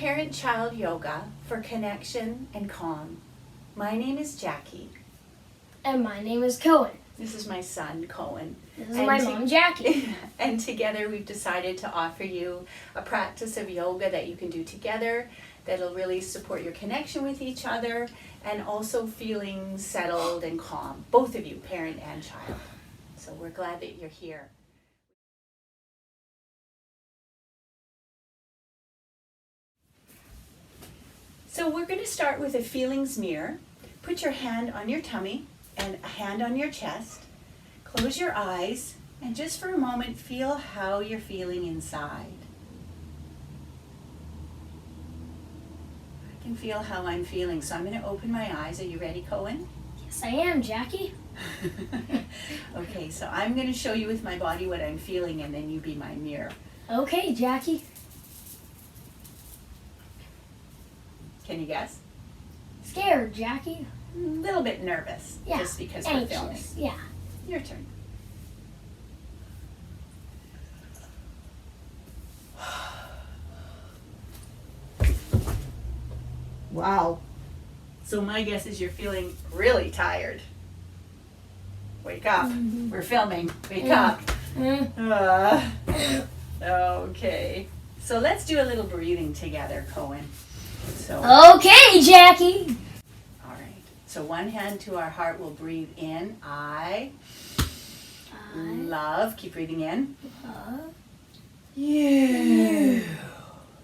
parent-child yoga for connection and calm. My name is Jackie. And my name is Cohen. This is my son, Cohen. This is my mom, Jackie. And together we've decided to offer you a practice of yoga that you can do together that'll really support your connection with each other and also feeling settled and calm, both of you, parent and child. So we're glad that you're here. So we're going to start with a feelings mirror. Put your hand on your tummy and a hand on your chest. Close your eyes and just for a moment feel how you're feeling inside. I can feel how I'm feeling, so I'm going to open my eyes. Are you ready, Cohen? Yes, I am, Jackie. Okay, so I'm going to show you with my body what I'm feeling and then you be my mirror. Okay, Jackie. Can you guess? Scared, Jackie. A little bit nervous, Yeah. just because we're filming. Anxious. Yeah. Your turn. Wow. So my guess is you're feeling really tired. Wake up. We're filming. Wake up. Okay. So let's do a little breathing together, Cohen. So, Okay, Jackie. all right. So one hand to our heart will breathe in. I love. Keep breathing in. love You.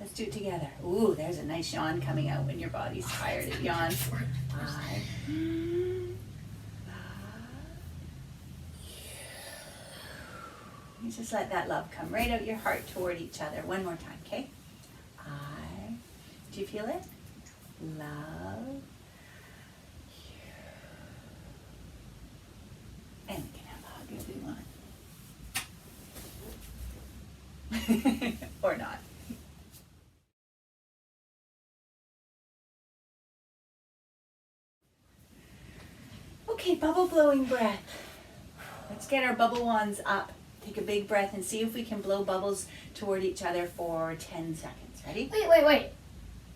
Let's do it together. Ooh, there's a nice yawn coming out when your body's tired. It yawns. I you just let that love come right out your heart toward each other. One more time, okay? I. Do you feel it? Love. You. And we can have a hug if we want. Or not. Okay, bubble blowing breath. Let's get our bubble wands up. Take a big breath and see if we can blow bubbles toward each other for 10 seconds. Ready? Wait.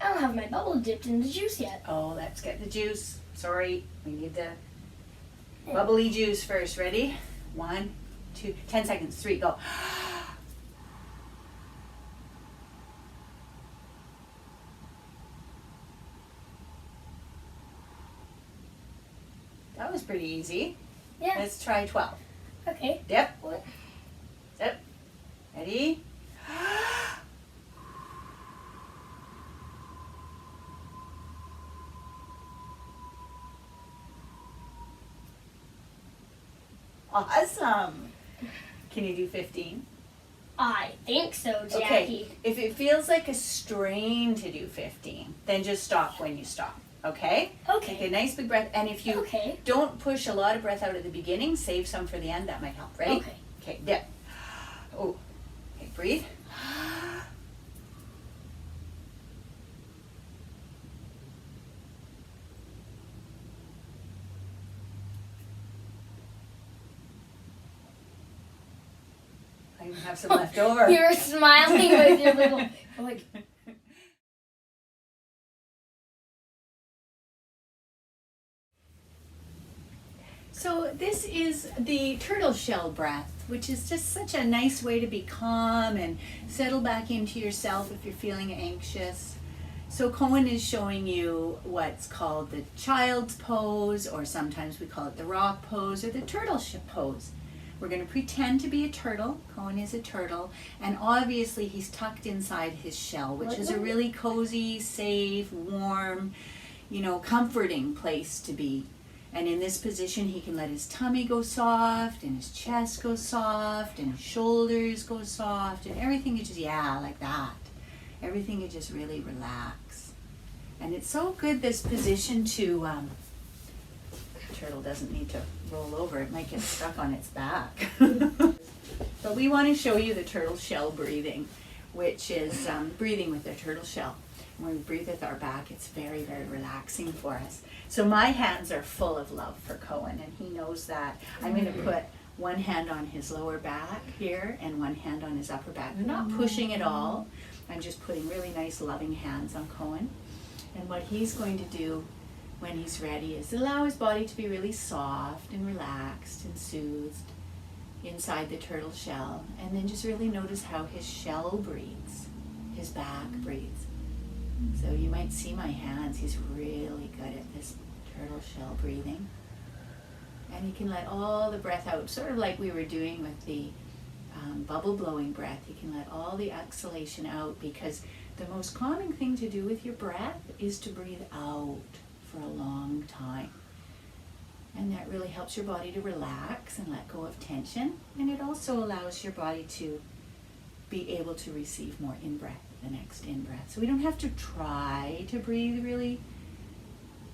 I don't have my bubble dipped in the juice yet. Oh, let's get the juice. Sorry, we need the bubbly juice first. Ready? 1, 2, 10 seconds. 3, go. That was pretty easy. Yeah. Let's try 12. Okay. Dip. What? Dip. Ready? Awesome. Can you do 15? I think so, Jackie. Okay. If it feels like a strain to do 15, then just stop when you stop. Okay? Okay. Take a nice big breath. And if you Okay. don't push a lot of breath out at the beginning, save some for the end. That might help. Ready? Okay. Okay, dip. Oh. Okay, breathe. I even have some left over. You're smiling with your little, like, So this is the turtle shell breath, which is just such a nice way to be calm and settle back into yourself if you're feeling anxious. So Cohen is showing you what's called the child's pose, or sometimes we call it the rock pose or the turtle pose. We're going to pretend to be a turtle. Cohen is a turtle, and obviously he's tucked inside his shell, which is a really cozy, safe, warm, comforting place to be. And in this position, he can let his tummy go soft, and his chest go soft, and his shoulders go soft, and everything is just, like that. Everything is just really relax. And it's so good, this position, to, turtle doesn't need to roll over. It might get stuck on its back. But we want to show you the turtle shell breathing, which is breathing with the turtle shell. When we breathe with our back, it's very, very relaxing for us. So my hands are full of love for Cohen, and he knows that. I'm going to put one hand on his lower back here and one hand on his upper back. We're not pushing at all. I'm just putting really nice loving hands on Cohen. And what he's going to do when he's ready is allow his body to be really soft and relaxed and soothed inside the turtle shell. And then just really notice how his shell breathes, his back breathes. So you might see my hands. He's really good at this turtle shell breathing. And he can let all the breath out, sort of like we were doing with the bubble blowing breath. He can let all the exhalation out, because the most calming thing to do with your breath is to breathe out for a long time. And that really helps your body to relax and let go of tension. And it also allows your body to be able to receive more in-breath, the next in-breath. So we don't have to try to breathe really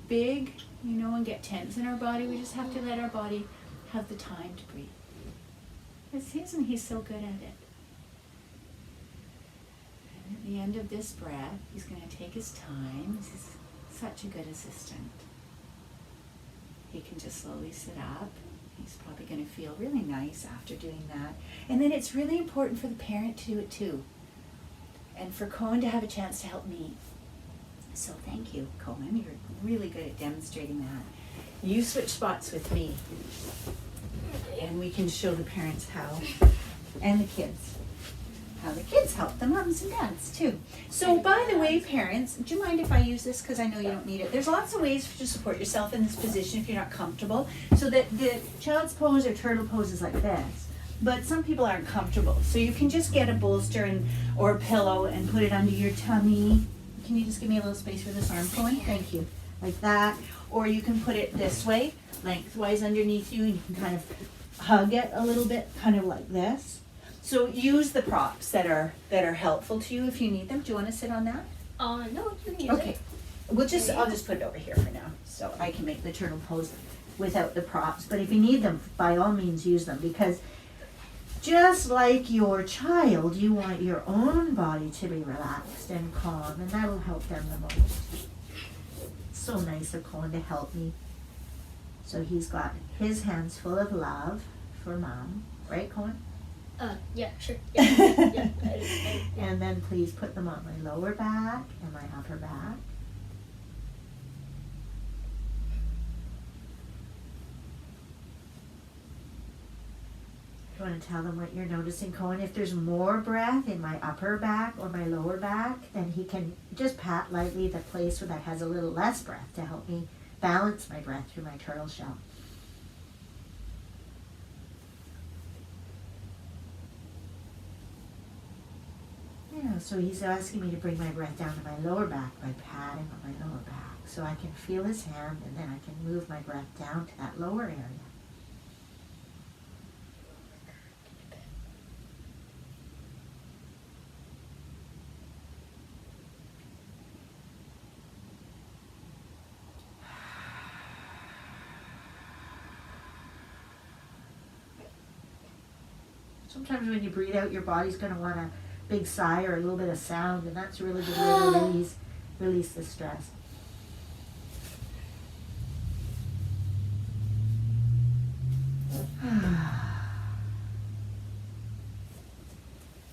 big, and get tense in our body. We just have to let our body have the time to breathe. Isn't he so good at it? And at the end of this breath, he's going to take his time. He's such a good assistant. He can just slowly sit up. He's probably going to feel really nice after doing that. And then it's really important for the parent to do it too. And for Cohen to have a chance to help me. So thank you, Cohen. You're really good at demonstrating that. You switch spots with me, and we can show the parents how, and the kids, how the kids help the moms and dads too. So by the way, parents, do you mind if I use this? Because I know you don't need it. There's lots of ways to support yourself in this position if you're not comfortable. So that the child's pose or turtle pose is like this. But some people aren't comfortable. So you can just get a bolster or a pillow and put it under your tummy. Can you just give me a little space for this arm, Cohen? Thank you. Like that. Or you can put it this way, lengthwise underneath you, and you can kind of hug it a little bit, kind of like this. So use the props that are helpful to you if you need them. Do you want to sit on that? No, you can use Okay. it. I'll just put it over here for now, so I can make the turtle pose without the props. But if you need them, by all means use them, because just like your child, you want your own body to be relaxed and calm, and that'll help them the most. So nice of Cohen to help me. So he's got his hands full of love for Mom, right, Cohen? Yeah, sure. Yeah. And then please put them on my lower back and my upper back. You want to tell them what you're noticing, Cohen? If there's more breath in my upper back or my lower back, then he can just pat lightly the place where that has a little less breath to help me balance my breath through my turtle shell. Yeah, so he's asking me to bring my breath down to my lower back by patting on my lower back. So I can feel his hand, and then I can move my breath down to that lower area. Sometimes when you breathe out, your body's going to want a big sigh or a little bit of sound, and that's a really good way to release the stress.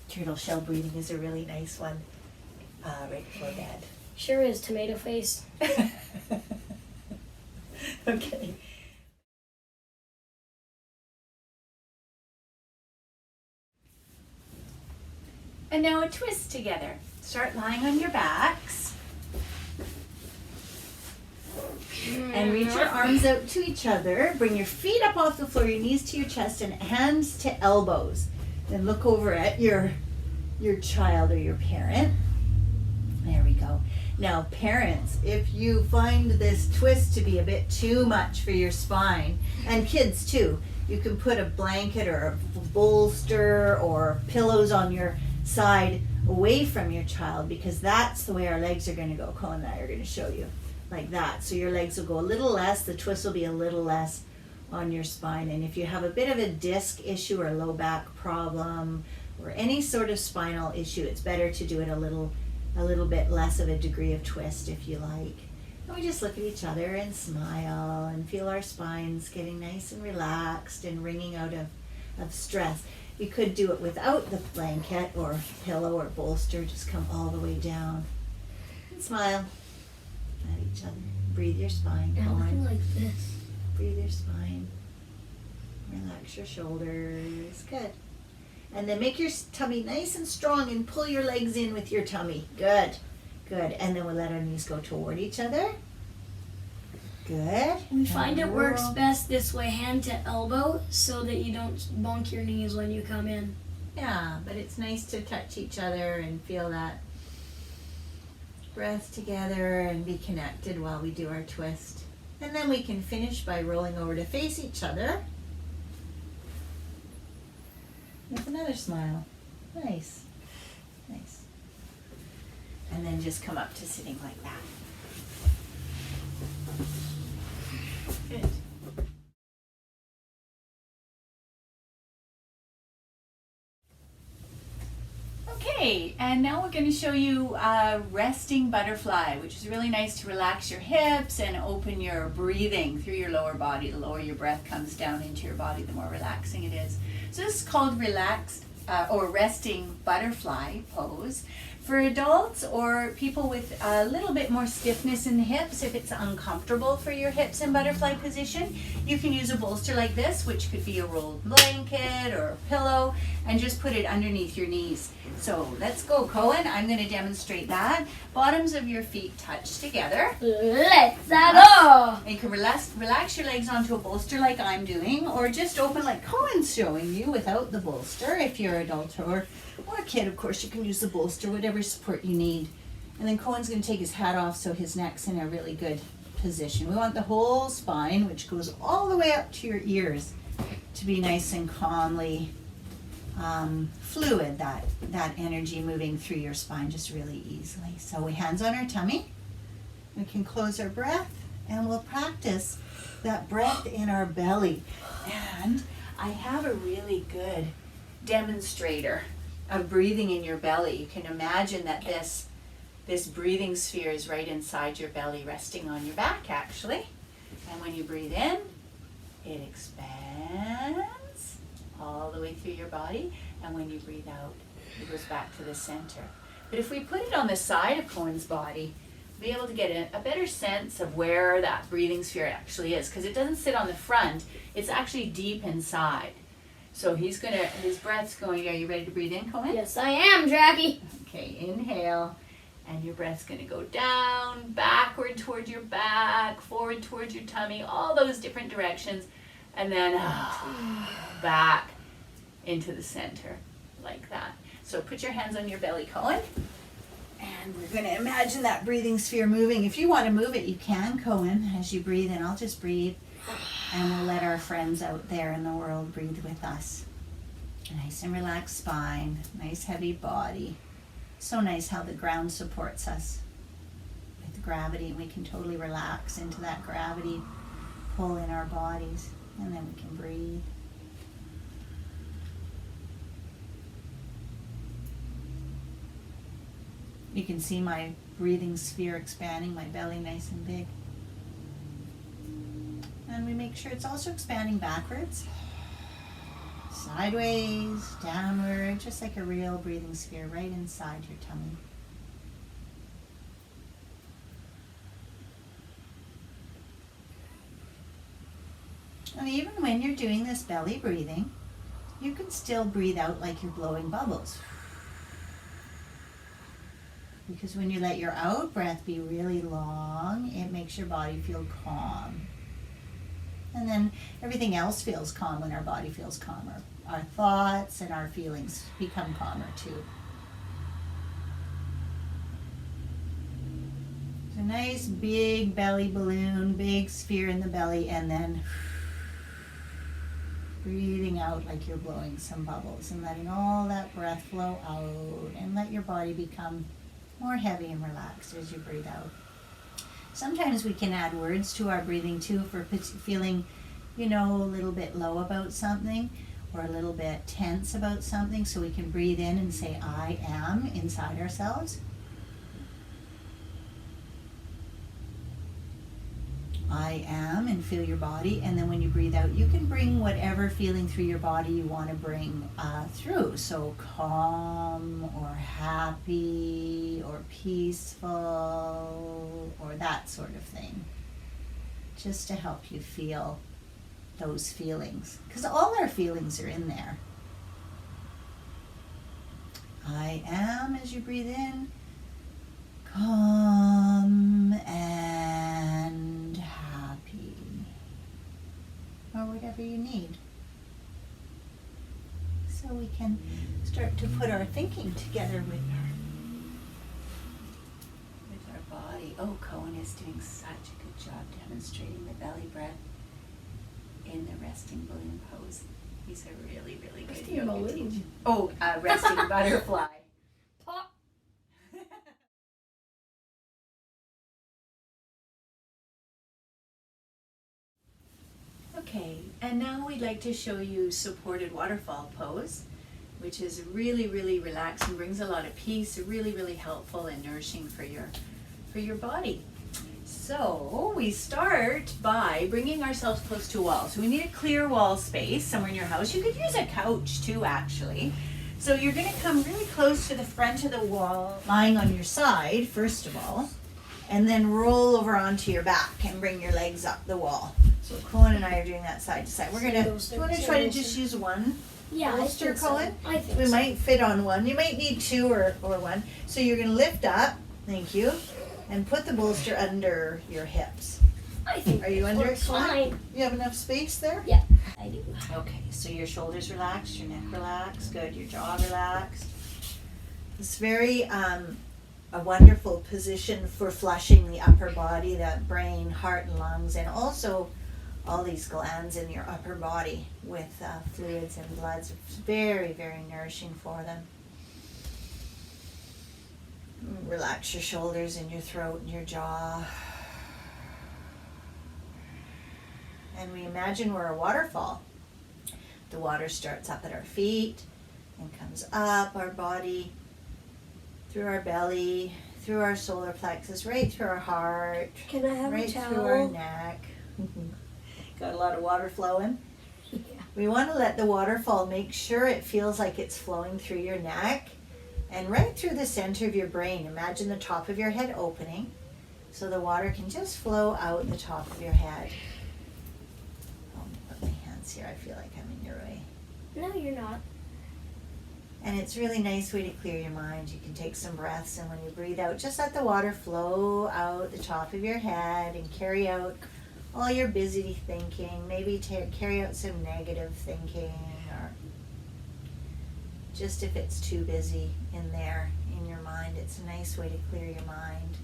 Turtle shell breathing is a really nice one right before bed. Sure is, tomato face. Okay. And now a twist together. Start lying on your backs. And reach your arms out to each other. Bring your feet up off the floor, your knees to your chest, and hands to elbows. Then look over at your child or your parent. There we go. Now, parents, if you find this twist to be a bit too much for your spine, and kids too, you can put a blanket or a bolster or pillows on your side away from your child, because that's the way our legs are going to go. Colin and I are going to show you like that. So your legs will go a little less, the twist will be a little less on your spine. And if you have a bit of a disc issue or low back problem or any sort of spinal issue, it's better to do it a little bit less of a degree of twist if you like. And we just look at each other and smile and feel our spines getting nice and relaxed and wringing out of stress. You could do it without the blanket or pillow or bolster. Just come all the way down. And smile at each other. Breathe your spine. I'm Come looking on. like this. Breathe your spine. Relax your shoulders. Good. And then make your tummy nice and strong and pull your legs in with your tummy. Good. Good. And then we'll let our knees go toward each other. Good. We find it And works roll. best this way, hand to elbow, so that you don't bonk your knees when you come in. Yeah, but it's nice to touch each other and feel that breath together and be connected while we do our twist. And then we can finish by rolling over to face each other with another smile. Nice. Nice. And then just come up to sitting like that. Good. Okay, and now we're going to show you resting butterfly, which is really nice to relax your hips and open your breathing through your lower body. The lower your breath comes down into your body, the more relaxing it is. So this is called relaxed or resting butterfly pose. For adults or people with a little bit more stiffness in the hips, if it's uncomfortable for your hips in butterfly position, you can use a bolster like this, which could be a rolled blanket or a pillow, and just put it underneath your knees. So let's go, Cohen. I'm going to demonstrate that. Bottoms of your feet touch together. Let's go! And you can relax your legs onto a bolster like I'm doing, or just open like Cohen's showing you without the bolster. If you're an adult or a kid, of course, you can use the bolster, whatever support you need. And then Cohen's going to take his hat off so his neck's in a really good position. We want the whole spine, which goes all the way up to your ears, to be nice and calmly fluid, that energy moving through your spine just really easily. So we hands on our tummy. We can close our breath and we'll practice that breath in our belly. And I have a really good demonstrator of breathing in your belly. You can imagine that this breathing sphere is right inside your belly, resting on your back actually. And when you breathe in, it expands all the way through your body. And when you breathe out, it goes back to the center. But if we put it on the side of Cohen's body, we'll be able to get a better sense of where that breathing sphere actually is, because it doesn't sit on the front, it's actually deep inside. So his breath's going, are you ready to breathe in, Cohen? Yes, I am, Jackie. Okay, inhale, and your breath's going to go down, backward toward your back, forward towards your tummy, all those different directions, and then back into the center, like that. So put your hands on your belly, Cohen, and we're going to imagine that breathing sphere moving. If you want to move it, you can, Cohen, as you breathe in. I'll just breathe, and we'll let our friends out there in the world breathe with us. A nice and relaxed spine, nice heavy body. So nice how the ground supports us with the gravity, and we can totally relax into that gravity pull in our bodies, and then we can breathe. You can see my breathing sphere expanding, my belly nice and big. And we make sure it's also expanding backwards, sideways, downward, just like a real breathing sphere right inside your tummy. And even when you're doing this belly breathing, you can still breathe out like you're blowing bubbles. Because when you let your out breath be really long, it makes your body feel calm. And then everything else feels calm when our body feels calmer. Our thoughts and our feelings become calmer too. So nice big belly balloon, big sphere in the belly, and then breathing out like you're blowing some bubbles and letting all that breath flow out, and let your body become more heavy and relaxed as you breathe out. Sometimes we can add words to our breathing too if we're feeling, a little bit low about something or a little bit tense about something, so we can breathe in and say I am inside ourselves. I am, and feel your body. And then when you breathe out, you can bring whatever feeling through your body you want to bring through. So calm or happy or peaceful or that sort of thing. Just to help you feel those feelings. Because all our feelings are in there. I am, as you breathe in, calm and happy, or whatever you need. So we can start to put our thinking together with our body. Oh, Cohen is doing such a good job demonstrating the belly breath in the resting balloon pose. He's a really, really good Resting yoga balloon. teacher. Oh, resting butterfly. Pop. Okay, and now we'd like to show you supported waterfall pose, which is really, really relaxing, brings a lot of peace, really, really helpful and nourishing for your body. So we start by bringing ourselves close to a wall. So we need a clear wall space somewhere in your house. You could use a couch too, actually. So you're going to come really close to the front of the wall, lying on your side, first of all, and then roll over onto your back and bring your legs up the wall. So Cohen and I are doing that side to side. We're going to, do you want to try to just use one? Yeah, Bolster, I think Cohen? so. I think We so. might fit on one. You might need two or one. So you're going to lift up, thank you, and put the bolster under your hips. I think Are you this under it, works Cohen? fine. You have enough space there? Yeah, I do. Okay, so your shoulders relaxed, your neck relaxed, good, your jaw relaxed. It's very a wonderful position for flushing the upper body, the brain, heart, and lungs, and also all these glands in your upper body with fluids and bloods. It's very, very nourishing for them. Relax your shoulders and your throat and your jaw. And we imagine we're a waterfall. The water starts up at our feet and comes up our body, through our belly, through our solar plexus, right through our heart, Can I have right a towel? through our neck. Got a lot of water flowing. Yeah. We want to let the waterfall, make sure it feels like it's flowing through your neck and right through the center of your brain. Imagine the top of your head opening so the water can just flow out the top of your head. I'll put my hands here. I feel like I'm in your way. No, you're not. And it's a really nice way to clear your mind. You can take some breaths, and when you breathe out, just let the water flow out the top of your head and carry out all your busy thinking. Maybe carry out some negative thinking, or just if it's too busy in there in your mind, it's a nice way to clear your mind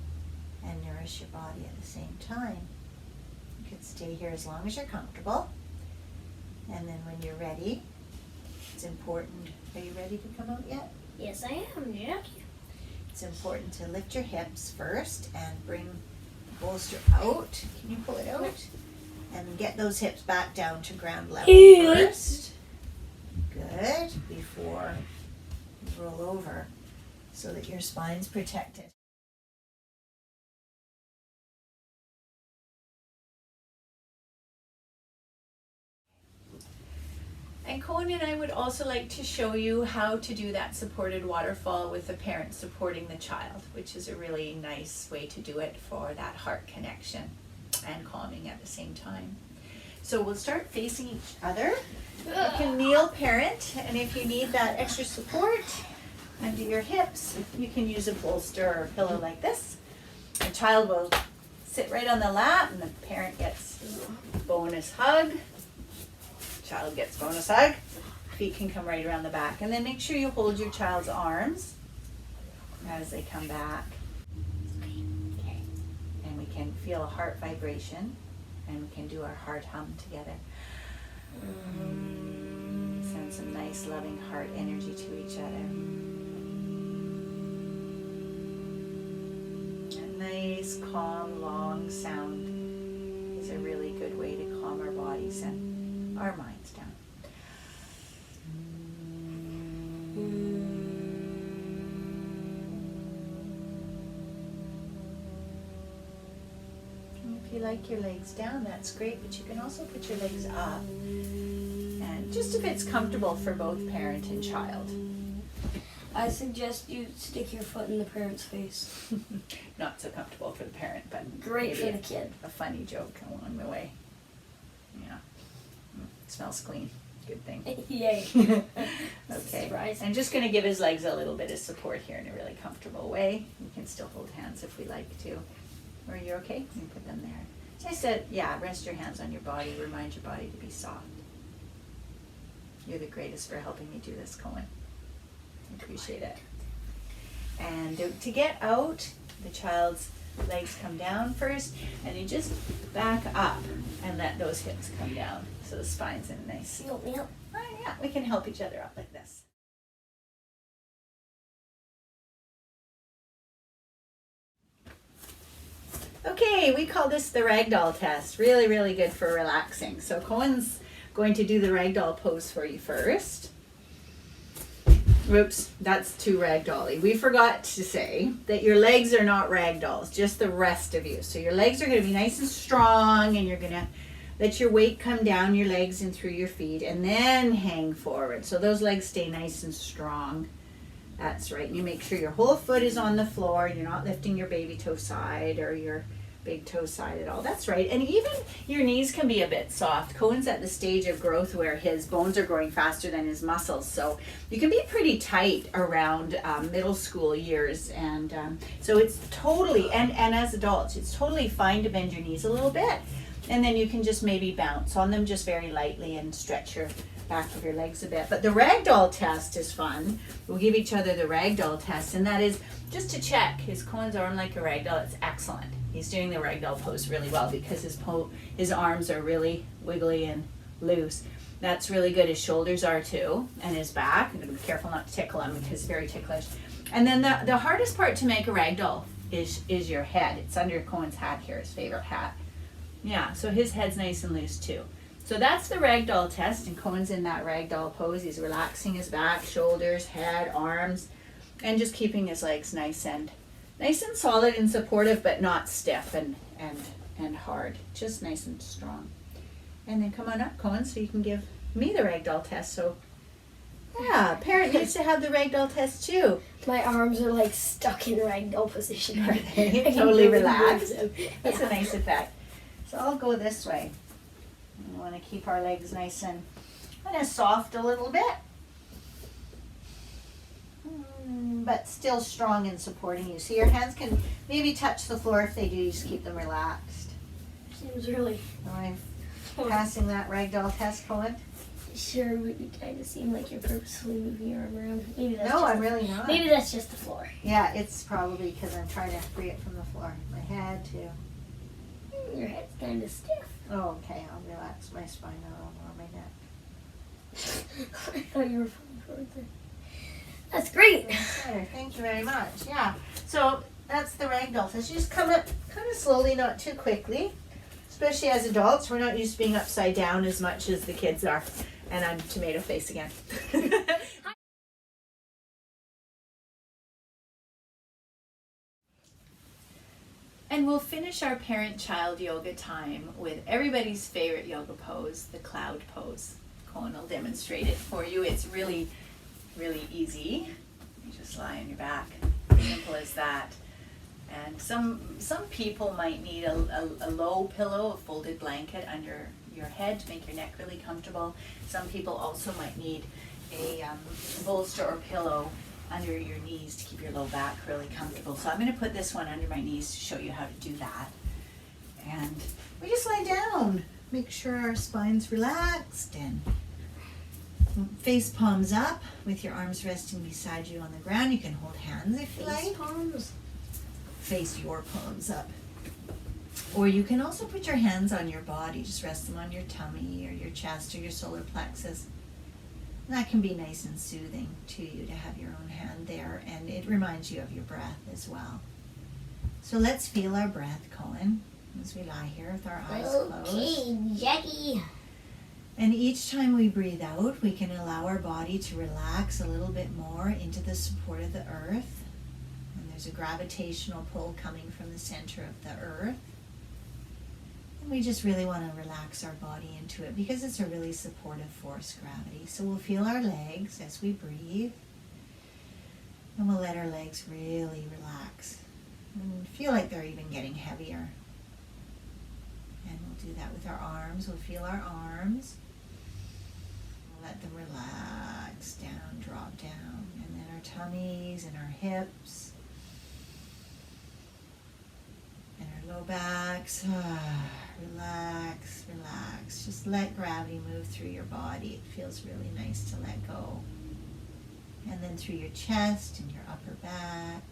and nourish your body at the same time. You can stay here as long as you're comfortable. And then when you're ready, it's important. Are you ready to come out yet? Yes, I am, Jackie. It's important to lift your hips first and bring the bolster out. Can you pull it out? And get those hips back down to ground level first. Good. Before you roll over so that your spine's protected. And Cohen and I would also like to show you how to do that supported waterfall with the parent supporting the child, which is a really nice way to do it for that heart connection and calming at the same time. So we'll start facing each other. You can kneel parent, and if you need that extra support under your hips, you can use a bolster or a pillow like this. The child will sit right on the lap, and the parent gets bonus hug. Child gets bonus hug. Feet can come right around the back. And then make sure you hold your child's arms as they come back. Okay. And we can feel a heart vibration, and we can do our heart hum together. Send some nice loving heart energy to each other. A nice calm long sound is a really good way to calm our bodies and our minds down. if you like your legs down, that's great, but you can also put your legs up. And just if it's comfortable for both parent and child. I suggest you stick your foot in the parent's face. Not so comfortable for the parent, but Great for maybe the kid. a funny joke along the way. Yeah. Smells clean. Good thing. Yay. Okay. Surprise. I'm just going to give his legs a little bit of support here in a really comfortable way. We can still hold hands if we like to. Or you're okay? You can put them there. So I said, yeah, rest your hands on your body. Remind your body to be soft. You're the greatest for helping me do this, Cohen. I appreciate it. And to get out, the child's legs come down first, and you just back up and let those hips come down. So the spine's in a nice. Help me up. Oh, yeah, we can help each other out like this. Okay, we call this the ragdoll test. Really, really good for relaxing. So Cohen's going to do the ragdoll pose for you first. Whoops, that's too ragdolly. We forgot to say that your legs are not ragdolls, just the rest of you. So your legs are going to be nice and strong, and you're going to let your weight come down your legs and through your feet, and then hang forward. So those legs stay nice and strong. That's right. And you make sure your whole foot is on the floor. You're not lifting your baby toe side or your big toe side at all. That's right. And even your knees can be a bit soft. Cohen's at the stage of growth where his bones are growing faster than his muscles. So you can be pretty tight around middle school years. And so it's totally, and as adults, it's totally fine to bend your knees a little bit. And then you can just maybe bounce on them just very lightly and stretch your back of your legs a bit. But the ragdoll test is fun. We'll give each other the ragdoll test, and that is just to check, is Cohen's arm like a ragdoll? It's excellent. He's doing the ragdoll pose really well because his arms are really wiggly and loose. That's really good. His shoulders are too, and his back. I'm going to be careful not to tickle him because it's very ticklish. And then the hardest part to make a ragdoll is your head. It's under Cohen's hat here, his favorite hat. Yeah, so his head's nice and loose too. So that's the ragdoll test, and Cohen's in that ragdoll pose. He's relaxing his back, shoulders, head, arms, and just keeping his legs nice and solid and supportive, but not stiff and hard. Just nice and strong. And then come on up, Cohen, so you can give me the ragdoll test. So yeah, parent needs to have the ragdoll test too. My arms are like stuck in ragdoll position. Are they? I can Totally barely relaxed. move them. That's Yeah. a nice effect. So I'll go this way. We want to keep our legs nice and kind of soft a little bit, but still strong and supporting you. So your hands can maybe touch the floor. If they do, you just keep them relaxed. Seems really All right, passing that ragdoll test, Cohen? sure, but you kind of seem like you're purposefully moving your arm around. Maybe that's No, just I'm really not. Maybe that's just the floor. Yeah, it's probably because I'm trying to free it from the floor. My head too. Your head's kind of stiff. Oh, okay, I'll relax my spine a little more, my neck. I thought you were falling forward there. That's great. Better. Thank you very much. Yeah. So that's the ragdoll test. You just come up kind of slowly, not too quickly. Especially as adults, we're not used to being upside down as much as the kids are. And I'm tomato face again. And we'll finish our parent-child yoga time with everybody's favorite yoga pose, the cloud pose. Cohen will demonstrate it for you. It's really, really easy. You just lie on your back. Simple as that. And some people might need a low pillow, a folded blanket under your head to make your neck really comfortable. Some people also might need a bolster or pillow under your knees to keep your low back really comfortable. So I'm going to put this one under my knees to show you how to do that. And we just lie down. Make sure our spine's relaxed and face palms up with your arms resting beside you on the ground. You can hold hands if you like. Palms. Face your palms up. Or you can also put your hands on your body. Just rest them on your tummy or your chest or your solar plexus. And that can be nice and soothing to you to have your own hand there, and it reminds you of your breath as well. So let's feel our breath, Cohen, as we lie here with our eyes closed. Okay, Jackie. And each time we breathe out, we can allow our body to relax a little bit more into the support of the earth. And there's a gravitational pull coming from the center of the earth. We just really want to relax our body into it because it's a really supportive force, gravity. So we'll feel our legs as we breathe. And we'll let our legs really relax and feel like they're even getting heavier. And we'll do that with our arms. We'll feel our arms. We'll let them relax down, drop down. And then our tummies and our hips and our low backs. Relax, relax. Just let gravity move through your body. It feels really nice to let go. And then through your chest and your upper back.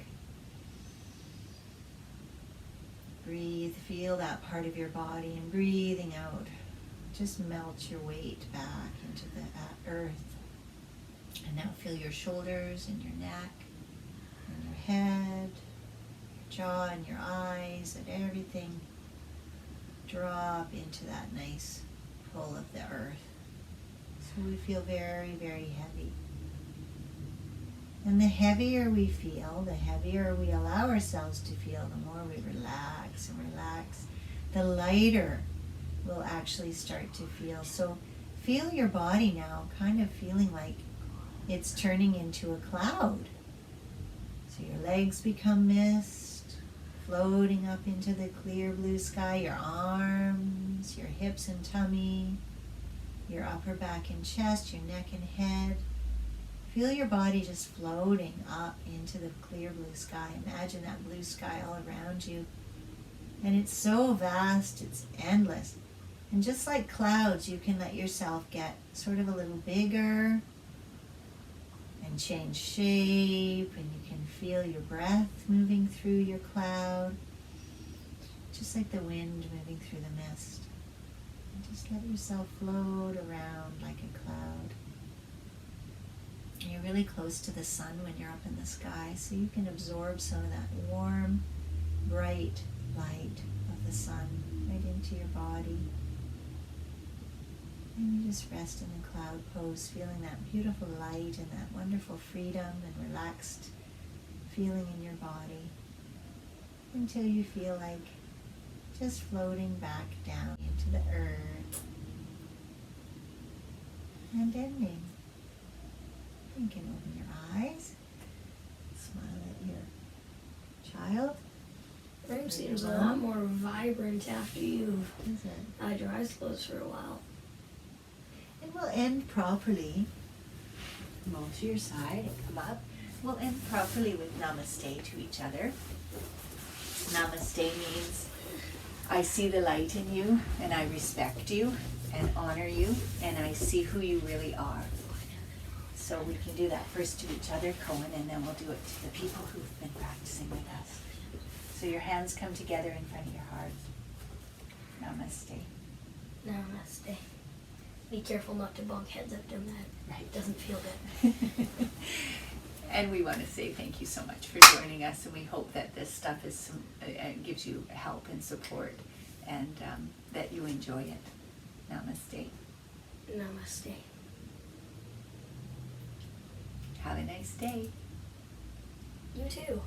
Breathe, feel that part of your body, and breathing out, just melt your weight back into the earth. And now feel your shoulders and your neck and your head, your jaw and your eyes, and everything drop into that nice pull of the earth. So we feel very, very heavy. And the heavier we feel, the heavier we allow ourselves to feel, the more we relax and relax, the lighter we'll actually start to feel. So feel your body now kind of feeling like it's turning into a cloud. So your legs become mist, floating up into the clear blue sky, your arms, your hips and tummy, your upper back and chest, your neck and head. Feel your body just floating up into the clear blue sky. Imagine that blue sky all around you. And it's so vast, it's endless. And just like clouds, you can let yourself get sort of a little bigger and change shape, and you can feel your breath moving through your cloud, just like the wind moving through the mist. And just let yourself float around like a cloud. You're really close to the sun when you're up in the sky, so you can absorb some of that warm, bright light of the sun right into your body. And you just rest in the cloud pose, feeling that beautiful light and that wonderful freedom and relaxed feeling in your body, until you feel like just floating back down into the earth and ending. You can open your eyes, smile at your child. The room seems a lot more vibrant after you've Is it? had your eyes closed for a while. And we'll end properly. Move to your side and come up. We'll end properly with namaste to each other. Namaste means I see the light in you, and I respect you and honor you, and I see who you really are. So we can do that first to each other, Cohen, and then we'll do it to the people who've been practicing with us. So your hands come together in front of your heart. Namaste. Namaste. Be careful not to bonk heads up doing that. Right. It doesn't feel good. And we want to say thank you so much for joining us, and we hope that this stuff is gives you help and support, and that you enjoy it. Namaste. Namaste. Have a nice day. You too.